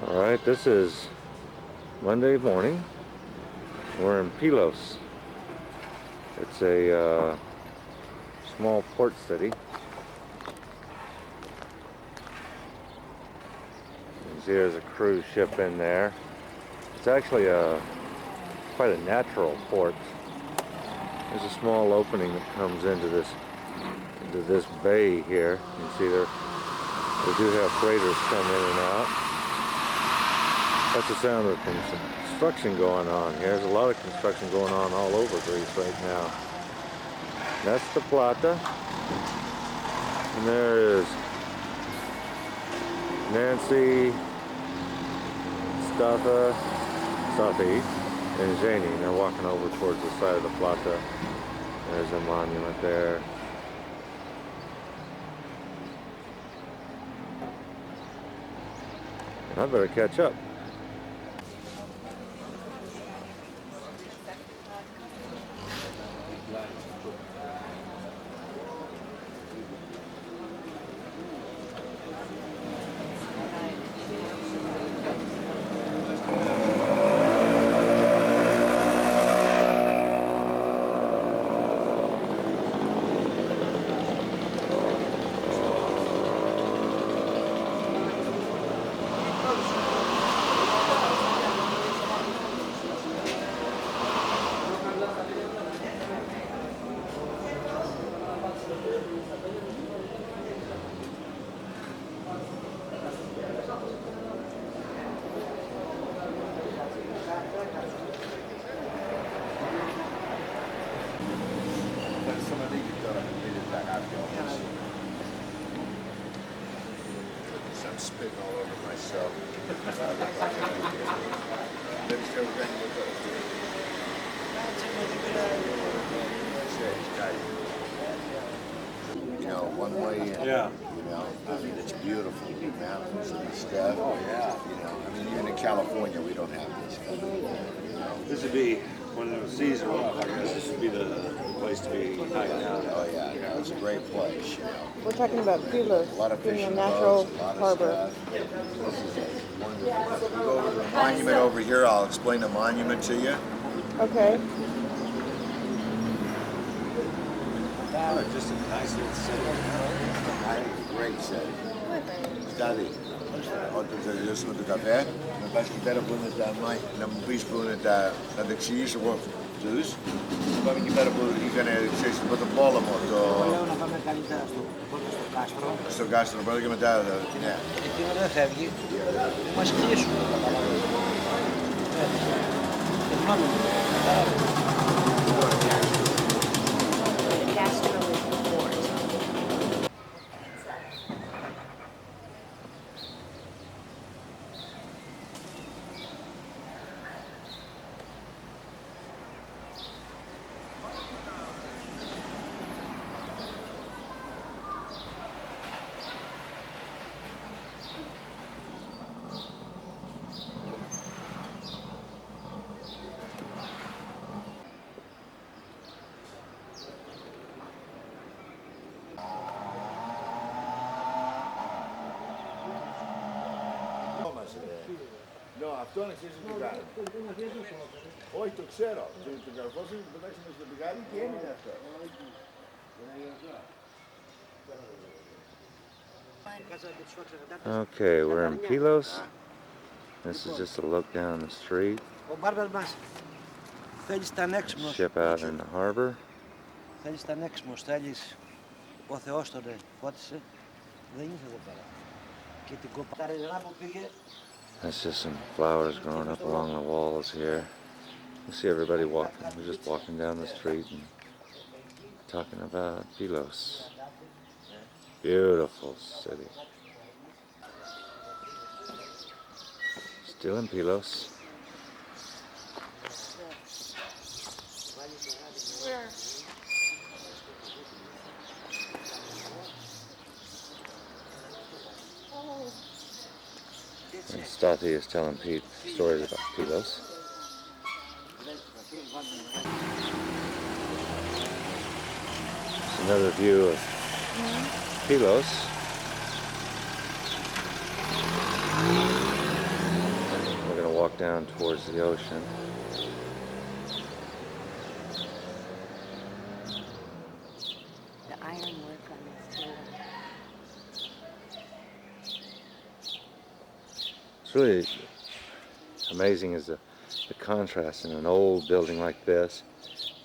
Alright, this is Monday morning. We're in Pilos. It's a small port city. You can see there's a cruise ship in there. It's actually quite a natural port. There's a small opening that comes into this bay here. You can see they do have freighters come in and out. That's the sound of construction going on here. There's a lot of construction going on all over Greece right now. That's the Plata. And there is Nancy, Stafi, and Janie. And they're walking over towards the side of the Plata. There's a monument there. I better catch up. I'm spitting all over myself. You know, one way in, Yeah. you know, I mean, it's beautiful, the mountains and stuff. Oh, yeah. You know, I mean, even in California, we don't have this kind of, you know. This would be, when the seas are up, I guess this would be the place to be hanging out. Oh, yeah, you know, it's a great place, you know. We're talking about Pilos, A lot of being a fishing natural boats, a lot of harbor. stuff. This is a wonderful. We go over to the monument over here. I'll explain the monument to you. Okay. Just a nice little city. Great city. Study. Όταν τελειώσουμε το καφέ, να πας εκεί πέρα που είναι να μου πεις που είναι να τα εξηγήσω εγώ τους. Να πάμε εκεί πέρα που είχαν, ξέρεις, το πόλεμο, Λέω να πάμε καλύτερα πρώτα στο κάστρο. στο κάστρο πρώτα και μετά τη νέα. Εκείνο δεν φεύγει, μας κλείσουν. Ναι, αυτό να ξέρεις το πηγάδι. Όχι, το ξέρω. Το καρφώσουν και το πετάξουμε στο πηγάδι και έμεινε αυτό. Okay, we're in Pilos. This is just a look down the street. Ο μπάρμπας μας θέλεις ήταν έξυπνος. Ship out in the harbor. Θέλεις ήταν έξυπνος, θέλεις ο Θεός τον φώτισε. Δεν ήρθε εδώ πέρα. Και την κοπαταρίζα που πήγε. That's just some flowers growing up along the walls here. You see everybody walking. We're just walking down the street and talking about Pilos. Beautiful city. Still in Pilos. And Stati is telling Pete stories about Pilos. It's another view of Pilos. down towards the ocean. The ironwork on this too. It's really amazing is the contrast in an old building like this,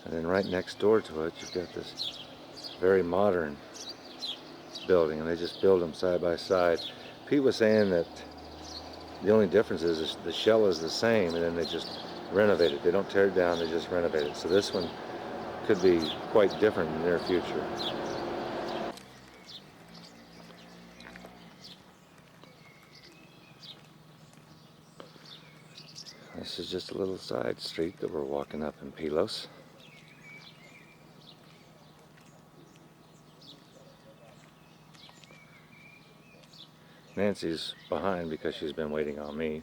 and then right next door to it you've got this very modern building, and they just build them side by side. Pete was saying that the only difference is the shell is the same, and then they just renovate it. They don't tear it down, they just renovate it. So this one could be quite different in the near future. This is just a little side street that we're walking up in Pilos. Nancy's behind because she's been waiting on me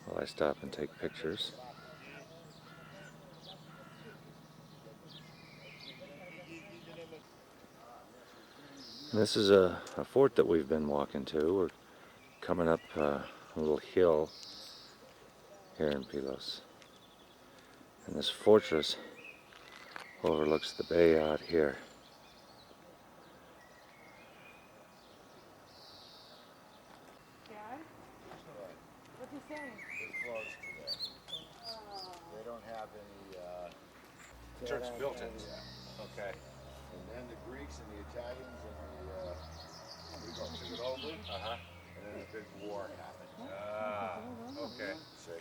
while I stop and take pictures. And this is a fort that we've been walking to. We're coming up a little hill here in Pilos. And this fortress overlooks the bay out here. What's he saying? It's closed today. They don't have any. Church built it. Okay. And then the Greeks and the Italians and the we took it over. And then a big war happened. Ah, okay. See.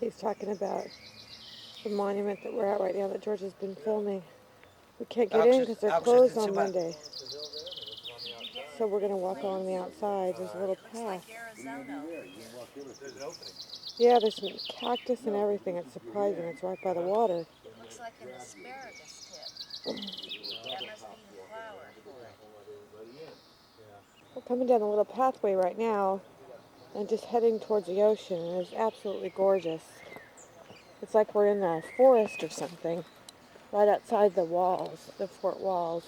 He's talking about the monument that we're at right now that George has been filming. We can't get in because they're closed on Monday. So we're going to walk along the outside. There's a little path. There's an opening. Yeah, there's some cactus and everything. It's surprising. It's right by the water. Looks like an asparagus tip. That must be the flower for it. We're coming down the little pathway right now and just heading towards the ocean. And it's absolutely gorgeous. It's like we're in a forest or something right outside the walls, the fort walls.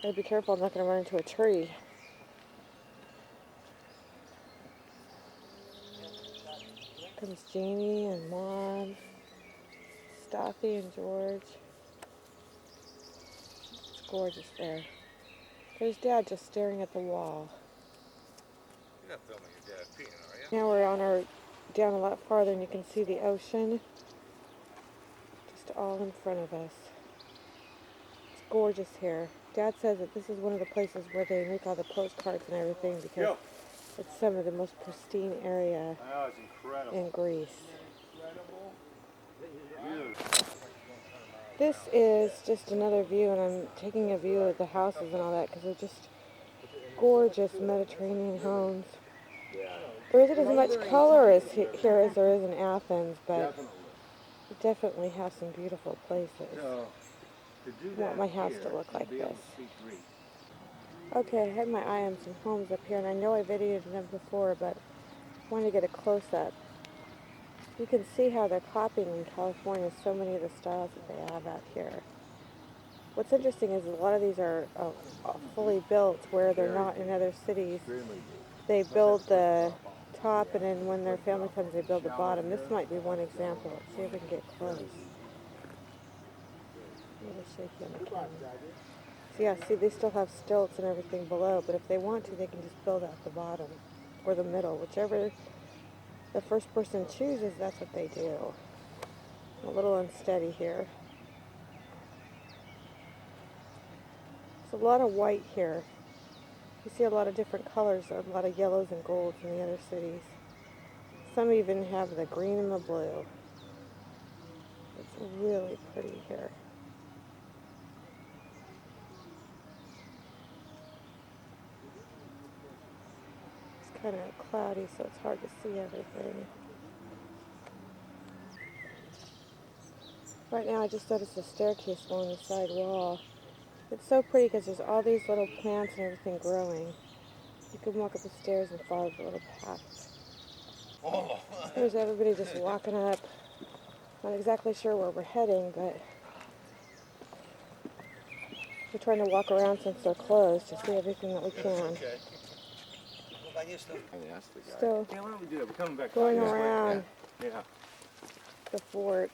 Gotta be careful, I'm not going to run into a tree. Here comes Jamie and Mom, Staffy and George. It's gorgeous there. There's Dad just staring at the wall. You're not filming your dad peeing, are you? Now we're on our down a lot farther and you can see the ocean just all in front of us. It's gorgeous here. Dad says that this is one of the places where they make all the postcards and everything because it's some of the most pristine area Oh, it's incredible. in Greece. This is just another view, and I'm taking a view of the houses and all that because they're just gorgeous Mediterranean homes. There isn't as much color as here as there is in Athens, but we definitely have some beautiful places. I want my house to look like this. Okay, I had my eye on some homes up here, and I know I videoed them before, but I want to get a close-up. You can see how they're copying in California so many of the styles that they have out here. What's interesting is a lot of these are fully built where they're not in other cities. They build the top, and then when their family comes, they build the bottom. This might be one example. Let's see if we can get close. A little shaky on the camera. So yeah, see, they still have stilts and everything below, but if they want to, they can just build out the bottom or the middle. Whichever the first person chooses, that's what they do. A little unsteady here. There's a lot of white here. You see a lot of different colors, a lot of yellows and golds in the other cities. Some even have the green and the blue. It's really pretty here. It's kind of cloudy, so it's hard to see everything. Right now I just noticed a staircase along the side wall. It's so pretty because there's all these little plants and everything growing. You can walk up the stairs and follow the little path. There's everybody just walking up. Not exactly sure where we're heading, but we're trying to walk around since they're closed to see everything that we can. Πανίστο. That's the guy. Still Yeah, why don't we do that? We're coming back going this way. around Yeah. the fort.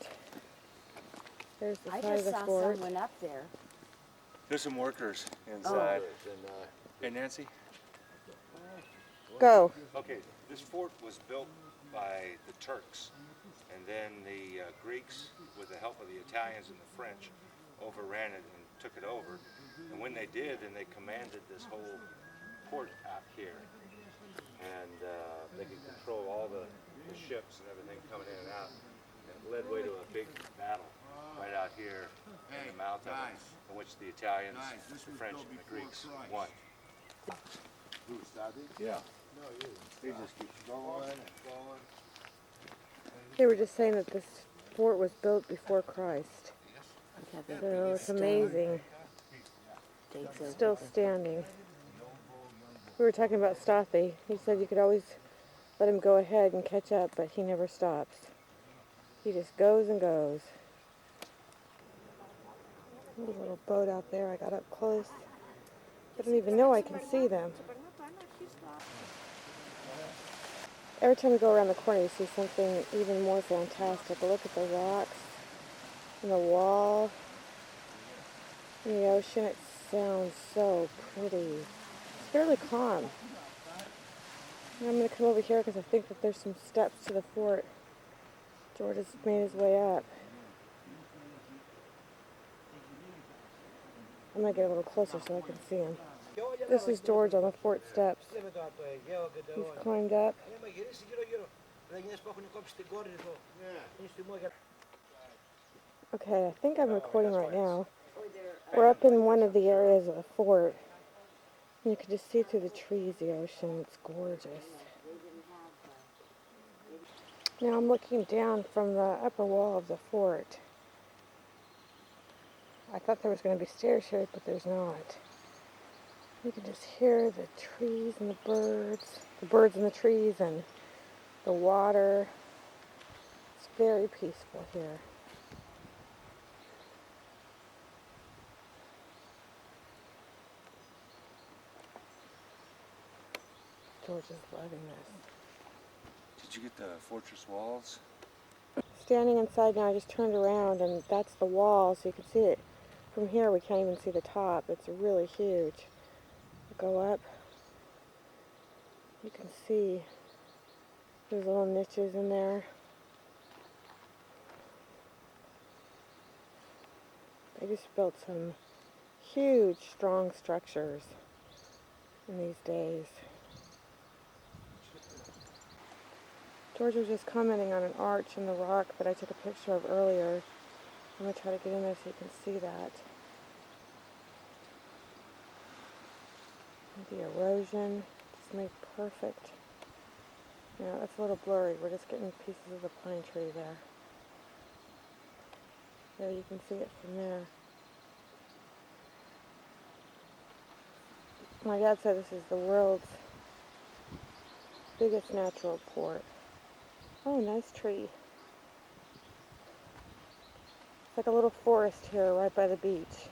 There's the I side of just the saw fort. someone up there. There's some workers inside. And, Hey, Nancy. Go. Okay, this fort was built by the Turks, and then the Greeks, with the help of the Italians and the French, overran it and took it over. And when they did, then they commanded this whole port out here, and they could control all the ships and everything coming in and out. And it led way to a big battle right out here in the mouth of it, in which the Italians, the French, and the Greeks won. who started? Yeah. No, you. They just keep Going and going. They were just saying that this fort was built before Christ. Okay, So it's amazing. dates over. Still standing. We were talking about Staffy. He said you could always let him go ahead and catch up, but he never stops. He just goes and goes. There's a little boat out there. I got up close. I don't even know I can see them. Every time we go around the corner, you see something even more fantastic. Look at the rocks and the wall and the ocean. It sounds so pretty. It's fairly calm. And I'm going to come over here because I think that there's some steps to the fort. George has made his way up. I'm going to get a little closer so I can see him. This is George on the fort steps. He's climbed up. Okay, I think I'm recording right now. We're up in one of the areas of the fort. And you can just see through the trees the ocean. It's gorgeous. Now I'm looking down from the upper wall of the fort. I thought there was going to be stairs here, but there's not. You can just hear the trees and the birds in the trees and the water. It's very peaceful here. George is loving this. Did you get the fortress walls? Standing inside now, I just turned around and that's the wall, so you can see it. From here we can't even see the top. It's really huge. Go up. You can see there's little niches in there. They just built some huge, strong structures in these days. George was just commenting on an arch in the rock that I took a picture of earlier. I'm going to try to get in there so you can see that. The erosion just made perfect. Yeah, that's a little blurry. We're just getting pieces of the pine tree there. There, you can see it from there. My dad said this is the world's biggest natural port. Oh, nice tree. It's like a little forest here right by the beach.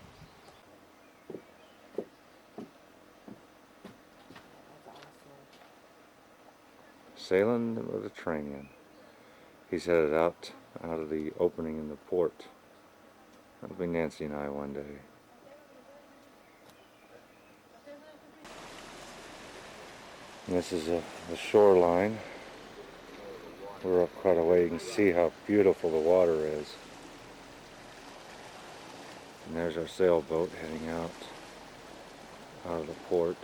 Sailing the Mediterranean. He's headed out of the opening in the port. That'll be Nancy and I one day. And this is the shoreline. We're up quite a way. You can see how beautiful the water is. And there's our sailboat heading out of the port.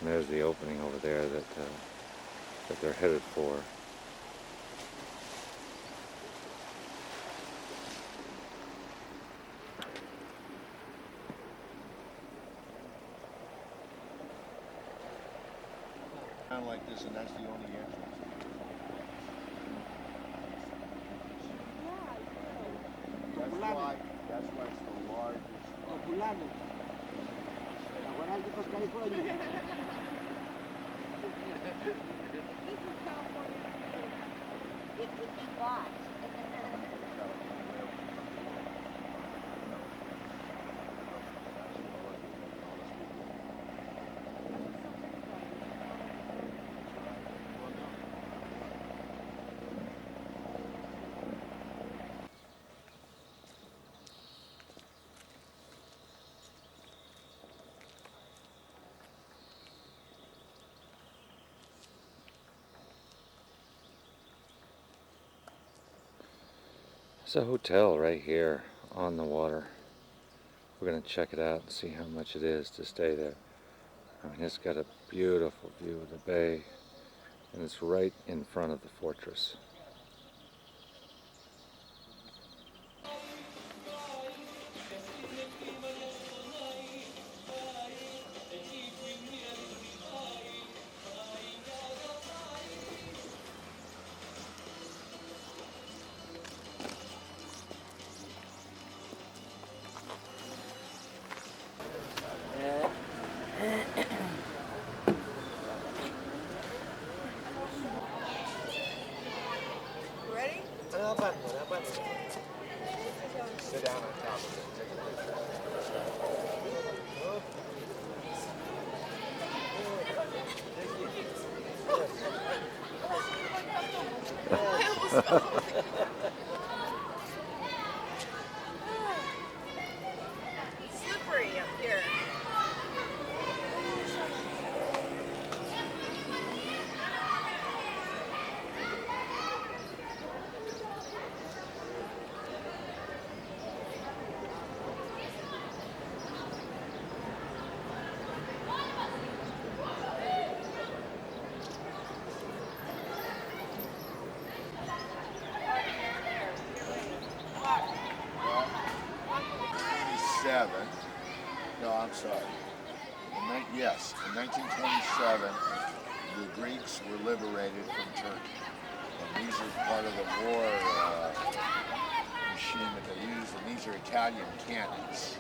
And there's the opening over there that they're headed for. Kind of like this, and that's the only entrance. That's why it's the largest. It would be bought. There's a hotel right here on the water. We're going to check it out and see how much it is to stay there. I mean, it's got a beautiful view of the bay, and it's right in front of the fortress. Ready? Sit down on top of it. Take a picture. Slippery up here. No, I'm sorry. Yes, in 1927, the Greeks were liberated from Turkey. And these are part of the war machine that they use, and these are Italian cannons.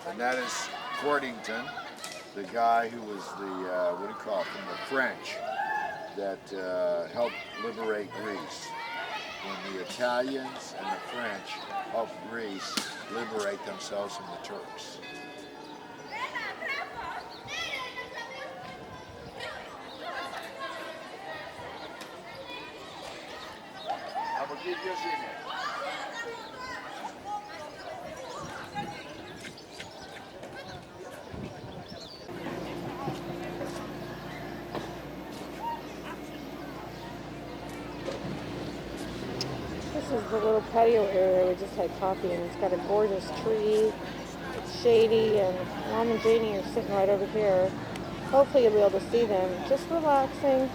And that is Cordington, the guy who was the, what do you call it, from the French, that helped liberate Greece. When the Italians and the French helped Greece liberate themselves from the Turks. This is the little patio area we just had coffee in. It's got a gorgeous tree. It's shady, and Mom and Janie are sitting right over here. Hopefully you'll be able to see them. Just relaxing.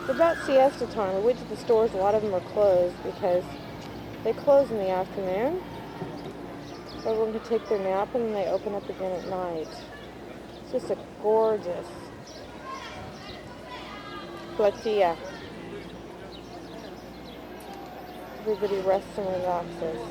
It's about siesta time. We went to the stores. A lot of them are closed because they close in the afternoon. Everyone can take their nap and then they open up again at night. It's just a gorgeous platea. Everybody rests and relaxes.